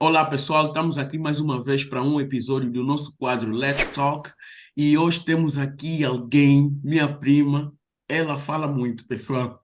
Olá pessoal, estamos aqui mais uma vez para um episódio do nosso quadro Let's Talk e hoje temos aqui alguém, minha prima, ela fala muito, pessoal.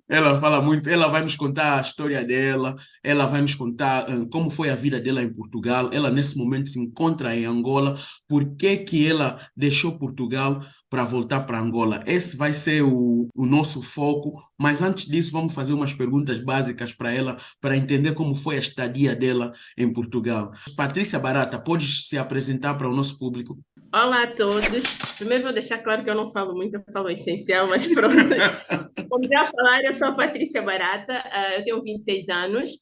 Ela fala muito, ela vai nos contar a história dela, ela vai nos contar como foi a vida dela em Portugal. Ela nesse momento se encontra em Angola. Por que que ela deixou Portugal para voltar para Angola? Esse vai ser o nosso foco, mas antes disso vamos fazer umas perguntas básicas para ela, para entender como foi a estadia dela em Portugal. Patrícia Barata, podes se apresentar para o nosso público? Olá a todos. Primeiro vou deixar claro que eu não falo muito, eu falo o essencial, mas pronto. Como já falaram, eu sou a Patrícia Barata, eu tenho 26 anos.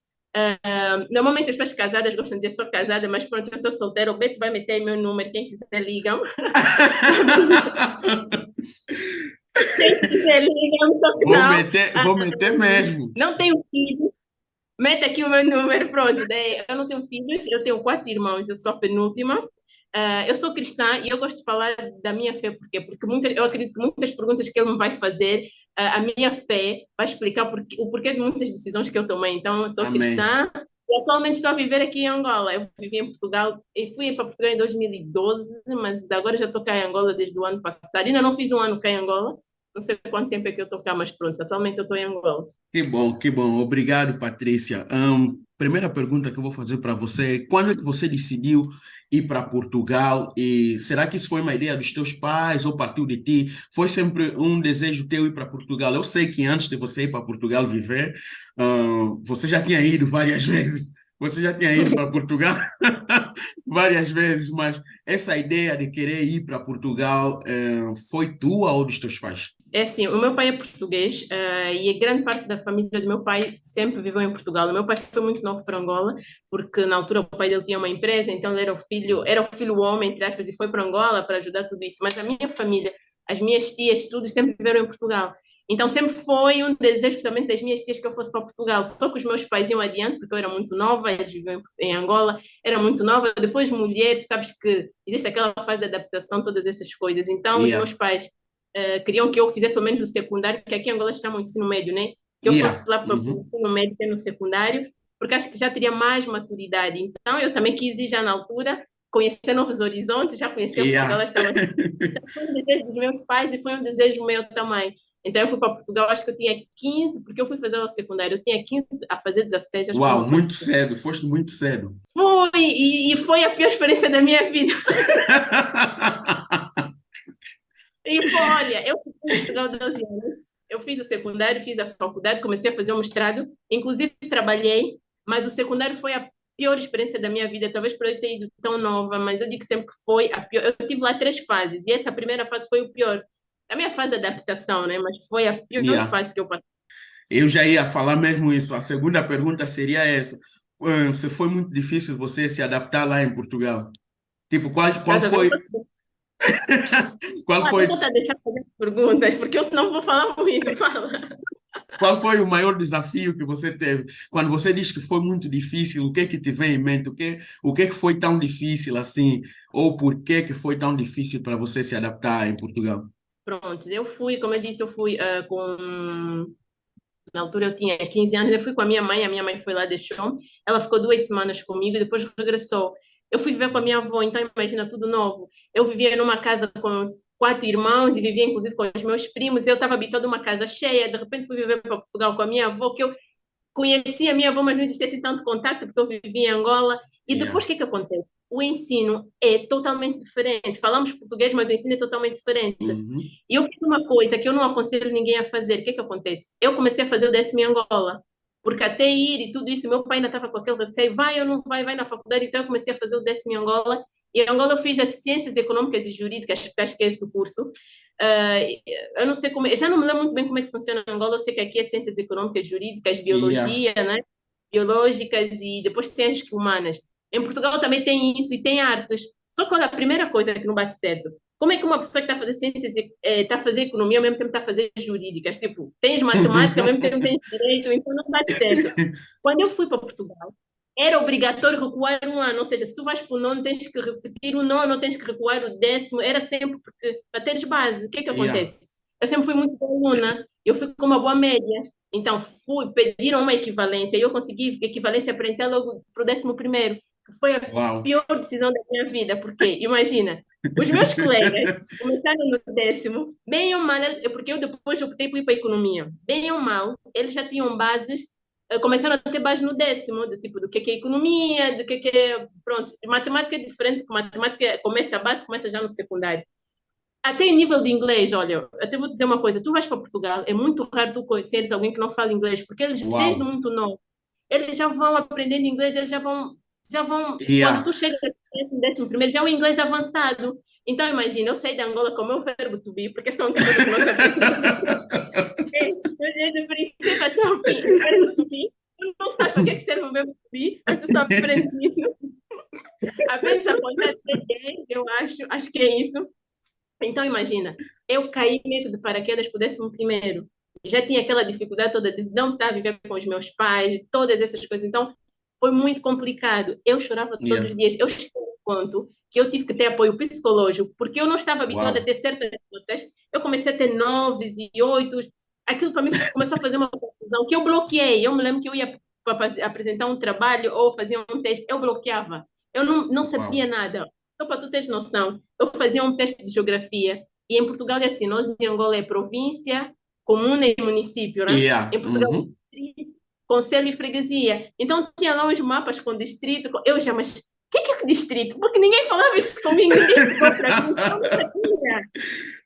Normalmente as pessoas casadas gostam de dizer sou casada, mas pronto, eu sou solteira. O Beto vai meter aí meu número, quem quiser ligam. Quem quiser ligam, só que Vou meter mesmo. não tenho filhos. Mete aqui o meu número, pronto. Daí, eu não tenho filhos, eu tenho quatro irmãos, eu sou a penúltima. Eu sou cristã e eu gosto de falar da minha fé, por quê? Porque eu acredito que muitas perguntas que ele me vai fazer, a minha fé vai explicar o porquê de muitas decisões que eu tomei. Então, eu sou Amém. cristã e atualmente estou a viver aqui em Angola. Eu vivi em Portugal e fui para Portugal em 2012, mas agora já estou cá em Angola desde o ano passado. Ainda não fiz um ano cá em Angola, não sei quanto tempo é que eu estou cá, mas pronto, atualmente eu estou em Angola. Que bom, que bom. Obrigado, Patrícia. Primeira pergunta que eu vou fazer para você é quando é que você decidiu ir para Portugal? E será que isso foi uma ideia dos teus pais ou partiu de ti? Foi sempre um desejo teu ir para Portugal? Eu sei que antes de você ir para Portugal viver, você já tinha ido várias vezes. Você já tinha ido para Portugal várias vezes, mas essa ideia de querer ir para Portugal, foi tua ou dos teus pais? É assim, o meu pai é português, e a grande parte da família do meu pai sempre viveu em Portugal. O meu pai foi muito novo para Angola, porque na altura o pai dele tinha uma empresa, então ele era o filho homem, entre aspas, e foi para Angola para ajudar tudo isso. Mas a minha família, as minhas tias, tudo sempre viveram em Portugal. Então sempre foi um desejo, justamente das minhas tias, que eu fosse para Portugal. Só que os meus pais iam adiante, porque eu era muito nova, eles viviam em Angola, era muito nova. Depois, mulheres, sabes que existe aquela fase de adaptação, todas essas coisas. Então, os Yeah, meus pais queriam que eu fizesse pelo menos o secundário, que aqui em Angola chamam de ensino médio, né? Que eu fosse yeah. lá para o Uhum. ensino médio, no secundário, porque acho que já teria mais maturidade. Então, eu também quis ir já na altura, conhecer novos horizontes, já conhecia Portugal, Yeah. já estava. Então, foi um desejo dos meus pais e foi um desejo meu também. Então, eu fui para Portugal, acho que eu tinha 15, porque eu fui fazer o secundário, eu tinha 15 a fazer 16, acho que Uau, uma coisa muito assim. cedo, foste muito cedo. Foi, e foi a pior experiência da minha vida. E foi, olha, eu fui em Portugal 12 anos, eu fiz o secundário, fiz a faculdade, comecei a fazer o mestrado, inclusive trabalhei, mas o secundário foi a pior experiência da minha vida, talvez por eu ter ido tão nova, mas eu digo sempre que foi a pior. Eu tive lá três fases, e essa primeira fase foi o pior. A minha fase de adaptação, né? Mas foi a pior Yeah. fase que eu passei. Eu já ia falar mesmo isso. A segunda pergunta seria essa. Se foi muito difícil você se adaptar lá em Portugal? Tipo, qual Estás a ver? foi, qual Até foi, vou estar deixar fazer perguntas, porque eu não vou falar muito. Fala. qual foi o maior desafio que você teve? Quando você diz que foi muito difícil, o que é que te vem em mente? O que é que foi tão difícil assim? Ou por que que foi tão difícil para você se adaptar em Portugal? Pronto, eu fui, como eu disse, eu fui na altura eu tinha 15 anos, eu fui com a minha mãe foi lá, deixou-me, ela ficou 2 semanas comigo e depois regressou. Eu fui viver com a minha avó, então imagina tudo novo. Eu vivia numa casa com os quatro irmãos e vivia inclusive com os meus primos. Eu estava habituada a uma casa cheia, de repente fui viver para Portugal com a minha avó, que eu conhecia a minha avó, mas não existia assim tanto contato, porque eu vivia em Angola. E Yeah. depois o que é que acontece? O ensino é totalmente diferente. Falamos português, mas o ensino é totalmente diferente. Uhum. E eu fiz uma coisa que eu não aconselho ninguém a fazer. O que é que acontece? Eu comecei a fazer o 10º em Angola. Porque até ir e tudo isso, meu pai ainda estava com aquele receio, vai ou não vai, vai na faculdade. Então eu comecei a fazer o 10º em Angola. E em Angola eu fiz as Ciências Econômicas e Jurídicas, que acho que é esse o curso. Eu não sei como, eu já não me lembro muito bem como é que funciona em Angola. Eu sei que aqui é Ciências Econômicas, Jurídicas, Yeah. Biologia, né? Biológicas e depois tem as humanas. Em Portugal também tem isso e tem artes. Só que olha, a primeira coisa que não bate certo, como é que uma pessoa que está a fazer ciências, está a fazer economia, ao mesmo tempo está a fazer jurídicas? Tipo, tens matemática, ao mesmo tempo tens direito, então não bate certo. Quando eu fui para Portugal, era obrigatório recuar um ano, ou seja, se tu vais para o nono, tens que repetir o nono, tens que recuar o 10º, era sempre porque, para teres base. O que é que Yeah. acontece? Eu sempre fui muito boa aluna, eu fui com uma boa média, Então, pediram uma equivalência e eu consegui equivalência para entrar logo para o 11º, que foi a Uau! pior decisão da minha vida, porque, imagina, os meus colegas começaram no 10º, bem ou mal, porque eu depois optei por ir para a economia, bem ou mal, eles já tinham bases, começaram a ter base no 10º, do tipo, do que é economia, do que é, pronto, matemática é diferente, porque matemática começa, a base começa já no secundário. Até em nível de inglês, olha, até vou dizer uma coisa, tu vais para Portugal, é muito raro tu conheceres alguém que não fala inglês, porque eles Uau! desde muito novo, eles já vão aprendendo inglês, eles quando Yeah. tu chegas no 11º, já é o inglês avançado. Então, imagina, eu saí de Angola com o meu verbo to be, porque essa é a única coisa que nós sabemos. Desde o princípio até o fim, o verbo to be, tu não sabes para que é que serve o verbo to be, mas tu só aprendes isso. Aprendes a contar até 10, eu acho que é isso. Então, imagina, eu caí meio que de paraquedas por 11º. Já tinha aquela dificuldade toda de não estar a viver com os meus pais, todas essas coisas. Então, foi muito complicado. Eu chorava todos Yeah. os dias. Eu cheguei ao ponto que eu tive que ter apoio psicológico, porque eu não estava habituada a Uau! ter certas notas. Eu comecei a ter 9s e 8s. Aquilo para mim começou a fazer uma confusão que eu bloqueei. Eu me lembro que eu ia para apresentar um trabalho ou fazer um teste, eu bloqueava. Eu não sabia Uau! nada. Só para tu teres noção, eu fazia um teste de geografia e em Portugal é assim, nós em Angola é província, comuna e município, né? Yeah. Em Portugal é Uhum. distrito, concelho e freguesia. Então tinha lá uns mapas com distrito, eu já, mas o que é distrito? Porque ninguém falava isso comigo, ninguém explicou para mim, então eu não sabia.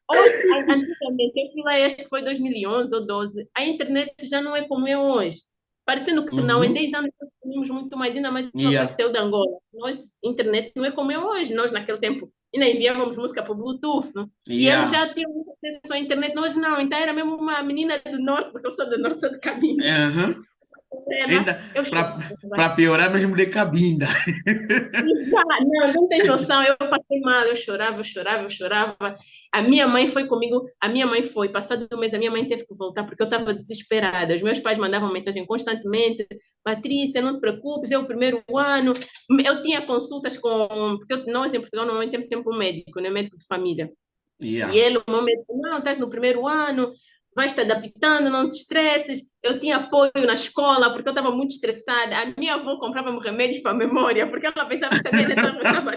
Hoje, antigamente, eu fui lá, acho que foi 2011 ou 12, a internet já não é como é hoje. Parecendo que não, em Uhum. 10 anos nós tínhamos muito mais, ainda mais uma coisa que Yeah. saiu de Angola. Nós, internet não é como é hoje. Nós, naquele tempo, ainda enviávamos música por Bluetooth. E eles Yeah. já tinham muito acesso à internet, nós não. Então era mesmo uma menina do norte, porque eu sou do norte, sou de Caminha. Uhum. Ainda Eu para chorava. piorar mesmo de cabinda. Não tens noção, eu passei mal, eu chorava, eu chorava, eu chorava. A minha mãe foi comigo, a minha mãe foi, passado um mês, a minha mãe teve que voltar porque eu estava desesperada. Os meus pais mandavam mensagem constantemente: Patrícia, não te preocupes, é o primeiro ano. Eu tinha consultas com, porque nós em Portugal normalmente temos sempre um médico, né? Médico de família. E Yeah. ele, o meu médico, não, estás no primeiro ano, vais te adaptando, não te estresses. Eu tinha apoio na escola, porque eu estava muito estressada. A minha avó comprava-me remédios para a memória, porque ela pensava que sabia, então eu estava.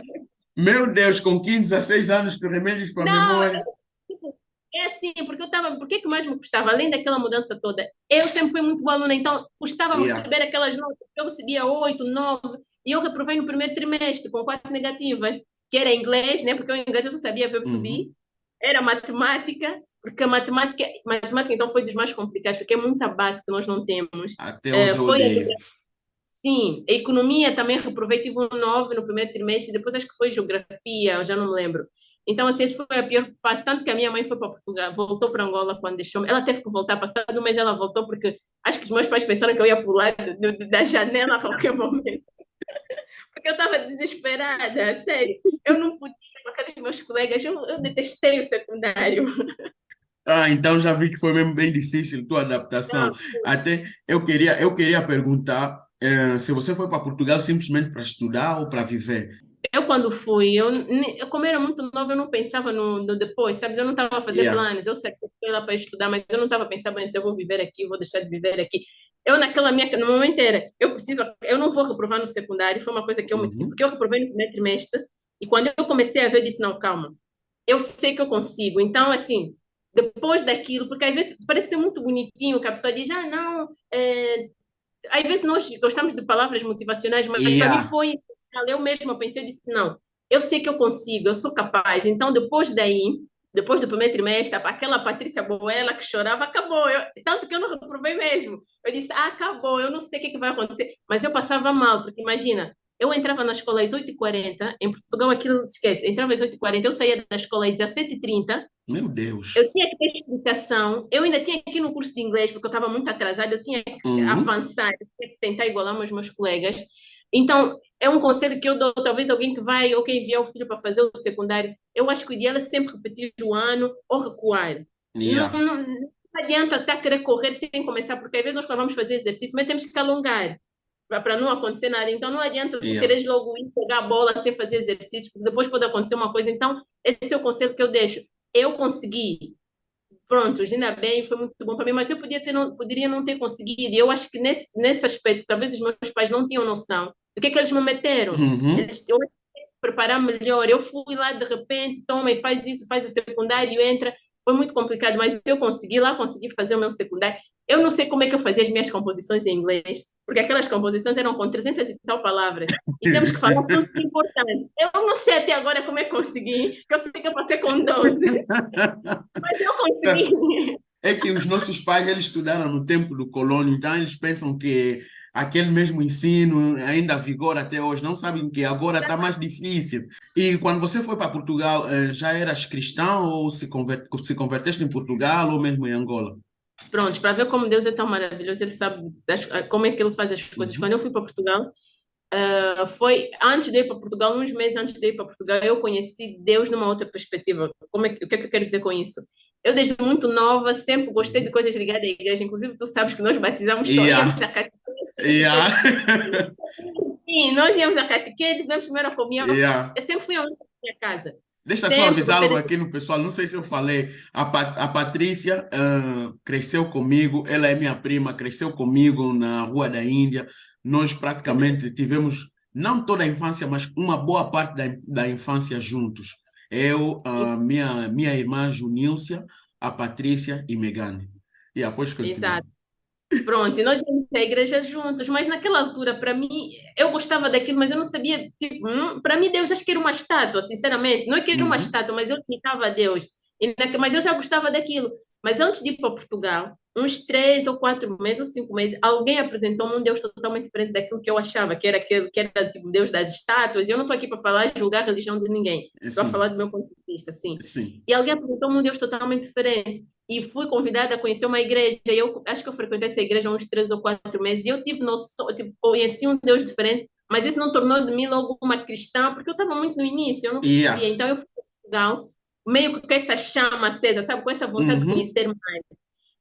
Meu Deus, com 15, 16 anos de remédios para a Não, memória. tipo, é assim, porque eu estava. Por que mais me custava? Além daquela mudança toda, eu sempre fui muito boa aluna, então custava-me Yeah. receber aquelas notas. Eu recebia 8, 9, e eu reprovei no primeiro trimestre, com 4 negativas, que era inglês, né? Porque eu em inglês eu só sabia verbo to be, Uhum. era matemática, porque a matemática então foi dos mais complicados, porque é muita base que nós não temos. Até hoje eu Foi a odeio. Sim, a economia também reprovei, tive um 9 no primeiro trimestre, depois acho que foi geografia, eu já não me lembro. Então, assim, essa foi a pior fase, tanto que a minha mãe foi para Portugal, voltou para Angola quando deixou-me. Ela teve que voltar, passado um mês ela voltou, porque acho que os meus pais pensaram que eu ia pular da janela a qualquer momento, porque eu estava desesperada, sério. Eu não podia ir com aqueles meus colegas, eu detestei o secundário. Ah, então já vi que foi mesmo bem difícil tua adaptação. Não, Até eu queria perguntar se você foi para Portugal simplesmente para estudar ou para viver. eu quando fui, como era muito nova, eu não pensava no depois, sabes? Eu não estava a fazer Yeah. planos. Eu sei que eu fui lá para estudar, mas eu não estava pensando antes, eu vou viver aqui, eu vou deixar de viver aqui. Eu naquela minha, no momento era, eu não vou reprovar no secundário, foi uma coisa que eu meti, Uhum. porque eu reprovei no primeiro trimestre, e quando eu comecei a ver, eu disse, não, calma, eu sei que eu consigo. Então, assim, depois daquilo, porque às vezes parece ser muito bonitinho, que a pessoa diz, não, às vezes nós gostamos de palavras motivacionais, mas para mim Yeah. foi. Eu mesma pensei, eu disse, não, eu sei que eu consigo, eu sou capaz. Então, depois daí, depois do primeiro trimestre, aquela Patrícia Boela que chorava, acabou. Tanto que eu não reprovei mesmo. Eu disse, acabou, eu não sei o que vai acontecer. Mas eu passava mal, porque imagina, eu entrava na escola às 8h40, em Portugal aquilo esquece, entrava às 8h40, eu saía da escola às 17h30, Meu Deus. eu tinha que ter explicação, eu ainda tinha que ir no curso de inglês, porque eu estava muito atrasada, eu tinha que Uhum. avançar, eu tinha que tentar igualar os meus colegas. Então, é um conselho que eu dou, talvez alguém que vai ou que enviar o filho para fazer o secundário, eu acho que o ideal é sempre repetir o ano ou recuar. Não, Yeah. não adianta estar a querer correr sem começar, porque às vezes nós quando vamos fazer exercício, mas temos que alongar para não acontecer nada. Então, não adianta tu Yeah. quereres logo ir pegar a bola sem fazer exercício, porque depois pode acontecer uma coisa. Então, esse é o conselho que eu deixo. Eu consegui, pronto, ainda bem, foi muito bom para mim, mas eu poderia não ter conseguido. E eu acho que nesse aspecto, talvez os meus pais não tinham noção do que é que eles me meteram. Uhum. Eu tinha que preparar melhor. Eu fui lá de repente, toma e faz isso, faz o secundário, entra. Foi muito complicado, mas eu consegui lá, consegui fazer o meu secundário. Eu não sei como é que eu fazia as minhas composições em inglês, porque aquelas composições eram com 300 e tal palavras, e temos que falar assuntos importantes. Eu não sei até agora como é que consegui, que eu sei que eu passei com 12, mas eu consegui. É que os nossos pais eles estudaram no tempo do colônio, então eles pensam que aquele mesmo ensino ainda vigora até hoje, não sabem que agora está mais difícil. E quando você foi para Portugal, já eras cristão ou se converteste em Portugal ou mesmo em Angola? Pronto, para ver como Deus é tão maravilhoso, ele sabe como é que ele faz as coisas. Quando Uhum. eu fui para Portugal, foi antes de ir para Portugal, uns meses antes de ir para Portugal, eu conheci Deus numa outra perspectiva. O que é que eu quero dizer com isso? Eu, desde muito nova, sempre gostei de Uhum. coisas ligadas à igreja. Inclusive, tu sabes que nós batizamos só, íamos Yeah, à catequese. yeah, Sim, nós íamos à catequese, damos primeira comunhão. yeah. Eu sempre fui a única da minha casa. Deixa só Sempre avisar gostei algo de... aqui no pessoal. Não sei se eu falei. A Patrícia cresceu comigo. Ela é minha prima. Cresceu comigo na Rua da Índia. Nós praticamente tivemos não toda a infância, mas uma boa parte da infância juntos. Eu, minha irmã Junícia, a Patrícia e Megane. E após continuar. Exato. Pronto, e nós íamos à igreja juntos, mas naquela altura, para mim, eu gostava daquilo, mas eu não sabia, tipo, para mim Deus acho que era uma estátua, sinceramente, não é que era uma Uhum. estátua, mas eu imitava a Deus, mas eu já gostava daquilo. Mas antes de ir para Portugal, uns 3 ou 4 meses ou 5 meses, alguém apresentou-me um Deus totalmente diferente daquilo que eu achava, que era aquele, que era tipo Deus das estátuas, e eu não estou aqui para falar, julgar a religião de ninguém, estou a falar Sim, do meu ponto de vista, assim. sim. E alguém apresentou-me um Deus totalmente diferente e fui convidada a conhecer uma igreja. E eu acho que eu frequentei essa igreja há uns 3 ou 4 meses. E eu tive noção, tipo, conheci um Deus diferente, mas isso não tornou de mim logo uma cristã, porque eu estava muito no início, eu não percebia. Yeah. Então eu fui para Portugal, meio que com essa chama acesa, sabe, com essa vontade de Uhum. conhecer mais.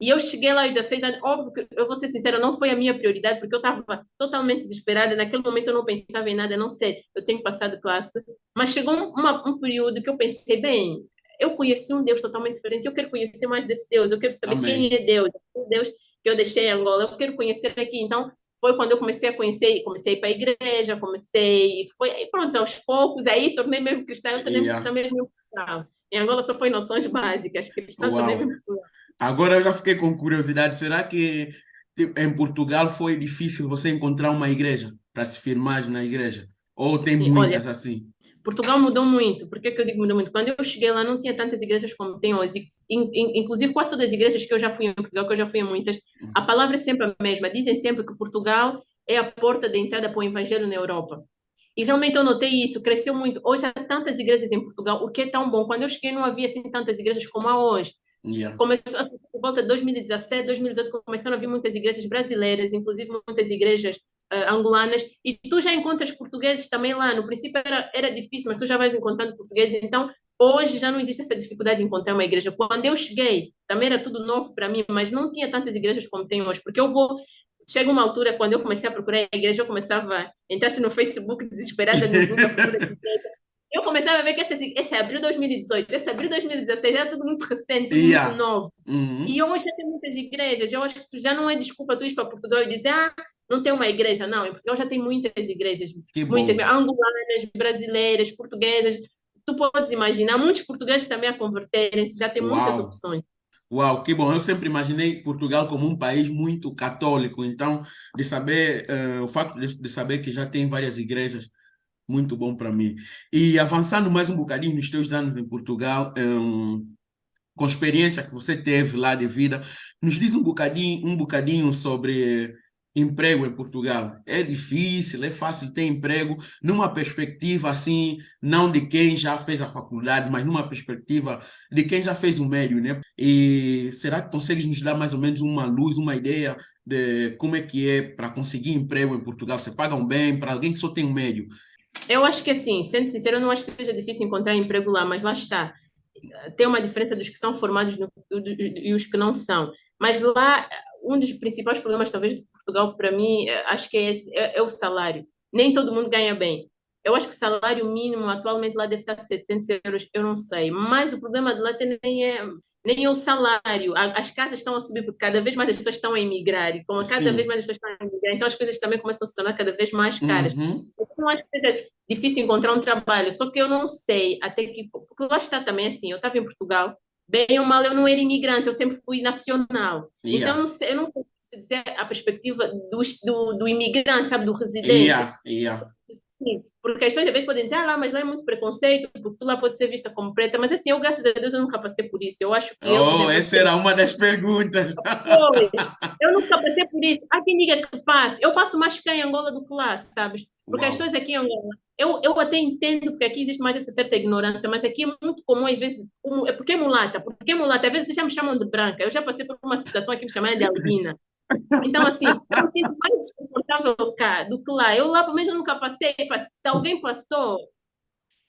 E eu cheguei lá aos 16 anos, óbvio que eu vou ser sincera, não foi a minha prioridade, porque eu estava totalmente desesperada. Naquele momento eu não pensava em nada, a não ser eu tenho que passar de classe. Mas chegou um período que eu pensei, bem, eu conheci um Deus totalmente diferente, eu quero conhecer mais desse Deus, eu quero saber quem Amém. é Deus, o Deus que eu deixei em Angola, eu quero conhecer aqui. Então, foi quando eu comecei a conhecer, comecei a ir para a igreja, e pronto, aos poucos, aí tornei mesmo cristã, eu tornei-me Yeah. cristã mesmo em Portugal. Em Angola só foi noções básicas, cristã tornei-me em Uau. Portugal. Agora eu já fiquei com curiosidade. Será que tipo, em Portugal foi difícil você encontrar uma igreja para se firmar na igreja? Ou tem Sim, olha, muitas assim? Portugal mudou muito. Por que que eu digo mudou muito? Quando eu cheguei lá, não tinha tantas igrejas como tem hoje. Inclusive, quase todas as igrejas que eu já fui em Portugal, que eu já fui em muitas, a Uhum. palavra é sempre a mesma. Dizem sempre que Portugal é a porta de entrada para o evangelho na Europa. E realmente eu notei isso, cresceu muito. Hoje há tantas igrejas em Portugal, o que é tão bom. Quando eu cheguei, não havia assim tantas igrejas como há hoje. Yeah. Começou assim, por volta de 2017, 2018, começaram a vir muitas igrejas brasileiras, inclusive muitas igrejas angolanas, e tu já encontras portugueses também lá. No princípio era difícil, mas tu já vais encontrando portugueses. Então, hoje já não existe essa dificuldade de encontrar uma igreja. Quando eu cheguei, também era tudo novo para mim, mas não tinha tantas igrejas como tem hoje, porque eu vou. Chega uma altura, quando eu comecei a procurar a igreja, eu começava a entrar no Facebook desesperada no Google à procura de igreja. Eu começava a ver que esse abril de 2018, esse abril de 2016 era tudo muito recente, tudo muito Yeah. novo. E Uhum. hoje já tem muitas igrejas. Eu acho que já não é desculpa tu ir para Portugal e dizer, não tem uma igreja. Não, em Portugal já tem muitas igrejas, Que muitas, bom. angolanas, brasileiras, portuguesas. Tu podes imaginar, muitos portugueses também a converterem-se, já tem muitas Uau. opções. Uau, que bom. Eu sempre imaginei Portugal como um país muito católico. Então, de saber, o fato de saber que já tem várias igrejas, muito bom para mim. E avançando mais um bocadinho nos teus anos em Portugal, com a experiência que você teve lá de vida, nos diz um bocadinho sobre emprego em Portugal. É difícil, é fácil ter emprego numa perspectiva assim, não de quem já fez a faculdade, mas numa perspectiva de quem já fez o médio, né? E será que consegues nos dar mais ou menos uma luz, uma ideia de como é que é para conseguir emprego em Portugal? Você pagam bem para alguém que só tem o médio? Eu acho que assim, sendo sincero, eu não acho que seja difícil encontrar emprego lá, mas lá está. Tem uma diferença dos que são formados e os que não são. Mas lá, um dos principais problemas, talvez, de Portugal, para mim, acho que é o salário. Nem todo mundo ganha bem. Eu acho que o salário mínimo atualmente lá deve estar 700 euros, eu não sei. Mas o problema de lá também é. nem o salário. As casas estão a subir porque cada vez mais as pessoas estão a emigrar. E como cada vez Sim. mais as pessoas estão a emigrar, então as coisas também começam a se tornar cada vez mais caras. Uhum. Eu não acho que seja difícil encontrar um trabalho, só que eu não sei até que... Porque lá está também assim, eu estava em Portugal, bem ou mal eu não era imigrante, eu sempre fui nacional. Então Yeah. eu não consigo dizer a perspectiva do imigrante, sabe, do residente. Yeah. Yeah. Sim, porque as pessoas às vezes podem dizer, ah lá, mas lá é muito preconceito, porque tu lá pode ser vista como preta, mas assim, eu, graças a Deus, eu nunca passei por isso. Eu acho que eu, por Oh, exemplo, eu essa sei, era uma das perguntas. pois, eu nunca passei por isso. Há quem diga que passe. Eu passo mais cá em Angola do que lá, sabes? Porque as Uau. pessoas aqui em Angola, eu até entendo porque aqui existe mais essa certa ignorância, mas aqui é muito comum, às vezes, é porque é mulata, porque é mulata, às vezes já me chamam de branca. Eu já passei por uma situação aqui me chamaram de albina. Então, assim, eu me sinto mais desconfortável cá do que lá. Eu lá, pelo menos, eu nunca passei. Se alguém passou,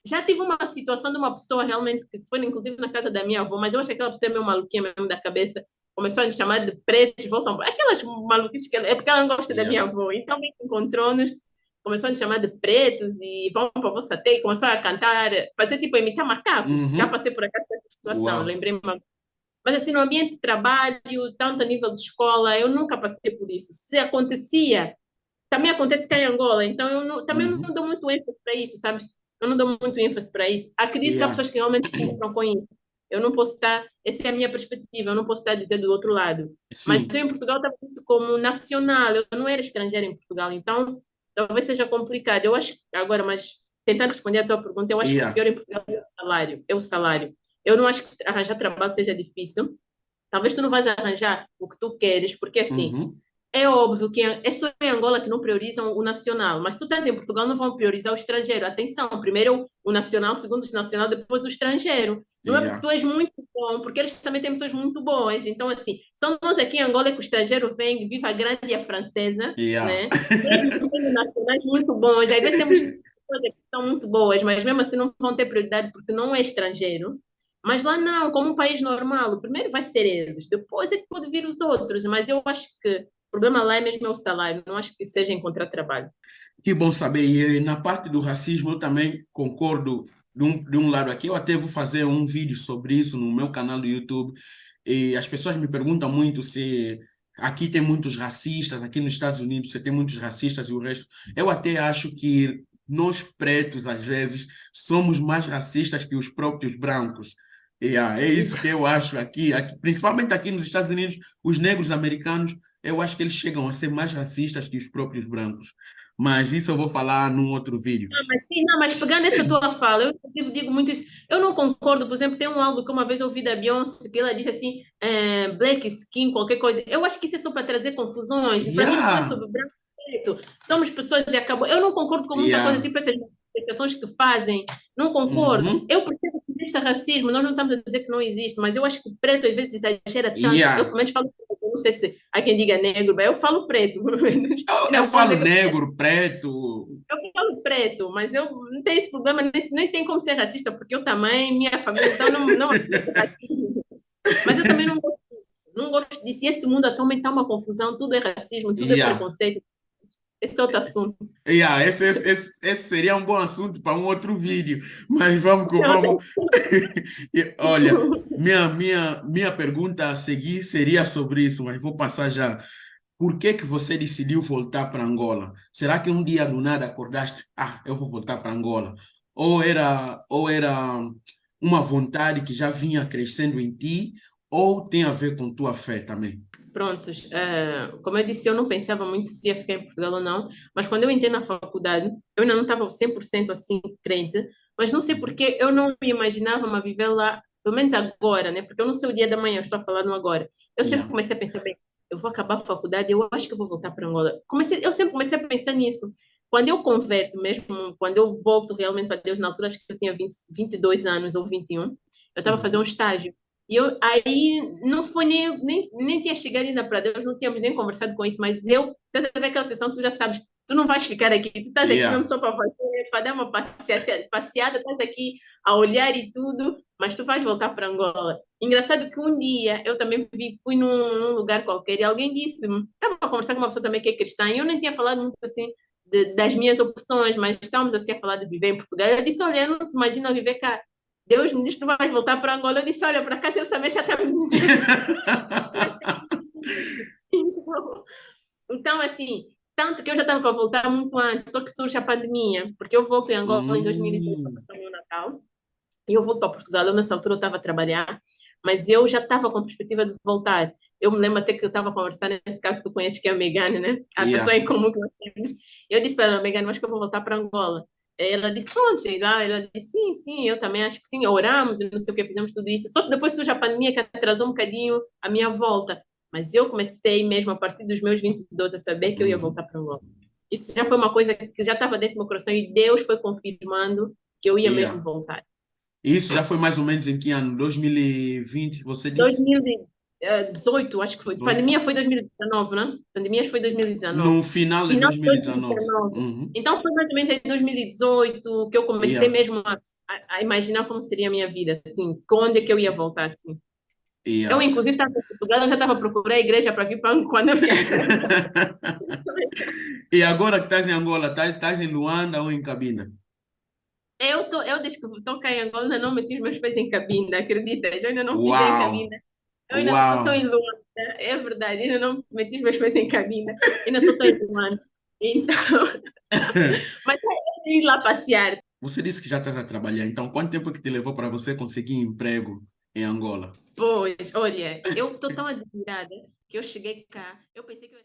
já tive uma situação de uma pessoa realmente que foi, inclusive, na casa da minha avó, mas eu acho que aquela pessoa é meio maluquinha mesmo da cabeça. Começou a nos chamar de pretos, voltam. Aquelas maluquices que é porque ela não gosta da minha Yeah. avó. Então, meio que encontrou-nos, começou a nos chamar de pretos e vamos para a vossa teia. E começou a cantar, fazer tipo, imitar macacos. Já Uhum. passei por aquela situação, Uau. lembrei-me. Mas assim, no ambiente de trabalho, tanto a nível de escola, eu nunca passei por isso. Se acontecia, também acontece cá em Angola, então eu também não Uhum. dou muito ênfase para isso, sabes? Eu não dou muito ênfase para isso. Acredito que há Yeah. pessoas que realmente sofram com isso. Eu não posso estar, essa é a minha perspectiva, eu não posso estar a dizer do outro lado. Mas Sim. eu em Portugal estava muito como nacional, eu não era estrangeira em Portugal, então talvez seja complicado. Eu acho, agora, mas tentando responder a tua pergunta, eu acho que o Yeah. pior em Portugal é o salário. É o salário. Eu não acho que arranjar trabalho seja difícil. Talvez tu não vais arranjar o que tu queres, porque assim, Uhum. é óbvio que é só em Angola que não priorizam o nacional, mas se tu estás em Portugal não vão priorizar o estrangeiro. Atenção, primeiro o nacional, segundo o nacional, depois o estrangeiro. Não é porque Yeah. tu és muito bom, porque eles também têm pessoas muito boas. Então, assim, são nós aqui em Angola que o estrangeiro vem, viva a grande e a francesa, Yeah. né? Mesmo tendo nacionais muito bons, às vezes temos pessoas aqui que são muito boas, mas mesmo assim não vão ter prioridade porque não é estrangeiro. Mas lá não, como um país normal, o primeiro vai ser eles, depois é que pode vir os outros, mas eu acho que o problema lá é mesmo o salário, não acho que seja encontrar trabalho. Que bom saber. E na parte do racismo, eu também concordo de um lado aqui. Eu até vou fazer um vídeo sobre isso no meu canal do YouTube. E as pessoas me perguntam muito se aqui tem muitos racistas, aqui nos Estados Unidos você tem muitos racistas e o resto. Eu até acho que nós pretos, às vezes, somos mais racistas que os próprios brancos. É isso que eu acho aqui, principalmente aqui nos Estados Unidos, os negros americanos, eu acho que eles chegam a ser mais racistas que os próprios brancos. Mas isso eu vou falar num outro vídeo. Mas, sim, não, mas pegando essa tua fala, eu digo muito isso. Eu não concordo, por exemplo, tem um álbum que uma vez eu ouvi da Beyoncé, que ela diz assim, black skin, qualquer coisa. Eu acho que isso é só para trazer confusões. E para mim não é Yeah, sobre branco e preto. Somos pessoas e acabou. Eu não concordo com muita coisa, yeah. tipo essas manifestações que fazem. Não concordo. Uhum. Eu percebo que existe racismo, nós não estamos a dizer que não existe, mas eu acho que o preto às vezes exagera tanto. Eu, Yeah. pelo menos, falo preto. Eu não sei se há quem diga negro, mas eu falo preto, pelo menos. Eu, E eu não falo falo negro. negro, preto. Eu falo preto, mas eu não tenho esse problema, nem tem como ser racista, porque eu também, minha família, então não aceito racismo. Mas eu também não gosto disso. E esse mundo atualmente está uma confusão, tudo é racismo, tudo é Yeah. preconceito. Esse é outro assunto. Yeah. Esse seria um bom assunto para um outro vídeo. Mas vamos. Olha, minha pergunta a seguir seria sobre isso, mas vou passar já. Por que que você decidiu voltar para Angola? Será que um dia do nada acordaste, eu vou voltar para Angola? Ou era uma vontade que já vinha crescendo em ti, ou tem a ver com tua fé também? Prontos, como eu disse, eu não pensava muito se ia ficar em Portugal ou não, mas quando eu entrei na faculdade, eu ainda não estava 100% assim crente, mas não sei Uhum. porque eu não me imaginava a viver lá, pelo menos agora, né? Porque eu não sei o dia da manhã, eu estou a falar no agora. Eu sempre Yeah. comecei a pensar, bem, eu vou acabar a faculdade, eu acho que eu vou voltar para Angola. Eu sempre comecei a pensar nisso. Quando eu converto mesmo, quando eu volto realmente para Deus, na altura acho que eu tinha 22 anos ou 21, eu estava a fazer um Uhum. estágio. E aí não foi nem tinha chegado ainda para Deus, não tínhamos nem conversado com isso, mas estás a ver aquela sessão, tu já sabes, tu não vais ficar aqui, tu estás aqui mesmo Yeah. só para fazer, para dar uma passeada, estás aqui a olhar e tudo, mas tu vais voltar para Angola. Engraçado que um dia eu também fui num lugar qualquer e alguém disse-me, estava a conversar com uma pessoa também que é cristã, e eu nem tinha falado muito assim das minhas opções, mas estávamos assim a falar de viver em Portugal. Eu disse, olha, eu não te imagino a viver cá. Deus me disse que tu vais voltar para Angola. Eu disse, olha, para casa ele também já está me dizendo. Então, assim, tanto que eu já estava para voltar muito antes, só que surge a pandemia, porque eu volto em Angola em 2018 para Hum, passar o meu Natal, e eu volto para Portugal. Eu, nessa altura, eu estava a trabalhar, mas eu já estava com perspectiva de voltar. Eu me lembro até que eu estava conversando, nesse caso, tu conheces que é a Megane, né? A pessoa yeah. em comum que nós temos. Eu disse para ela, Megane, acho que eu vou voltar para Angola. Ela disse, pronto, ela disse, sim, sim, eu também acho que sim, oramos e não sei o que, fizemos tudo isso. Só que depois surge a pandemia que atrasou um bocadinho a minha volta. Mas eu comecei mesmo a partir dos meus 22 a saber que eu ia Uhum. voltar para Angola. Isso já foi uma coisa que já estava dentro do meu coração e Deus foi confirmando que eu ia mesmo Yeah. voltar. Isso já foi mais ou menos em que ano? 2020, você disse? 2018, acho que foi. 18? Pandemia foi 2019, né? Pandemia acho que foi 2019. No final de Final de 2019. 2019. Uhum. Então foi mais ou menos em 2018 que eu comecei Yeah. mesmo a imaginar como seria a minha vida, assim, onde é que eu ia voltar, assim. Eu, Yeah. inclusive, estava em Portugal, eu já estava a procurar a igreja para vir para quando eu viajar. E agora que estás em Angola, estás em Luanda ou em Cabinda? Eu desde que estou cá em Angola, ainda não meti os meus pés em cabinda, acredita? Eu ainda não pisei em Uau! cabinda. Eu ainda só Uau! estou em Luanda, é verdade, eu ainda não meti os meus pés em cabinda, ainda só estou em Luanda. Então, mas é ir lá passear. Você disse que já estás a trabalhar, então quanto tempo que te levou para você conseguir emprego em Angola? Pois, olha, eu estou tão admirada que eu cheguei cá, eu pensei que eu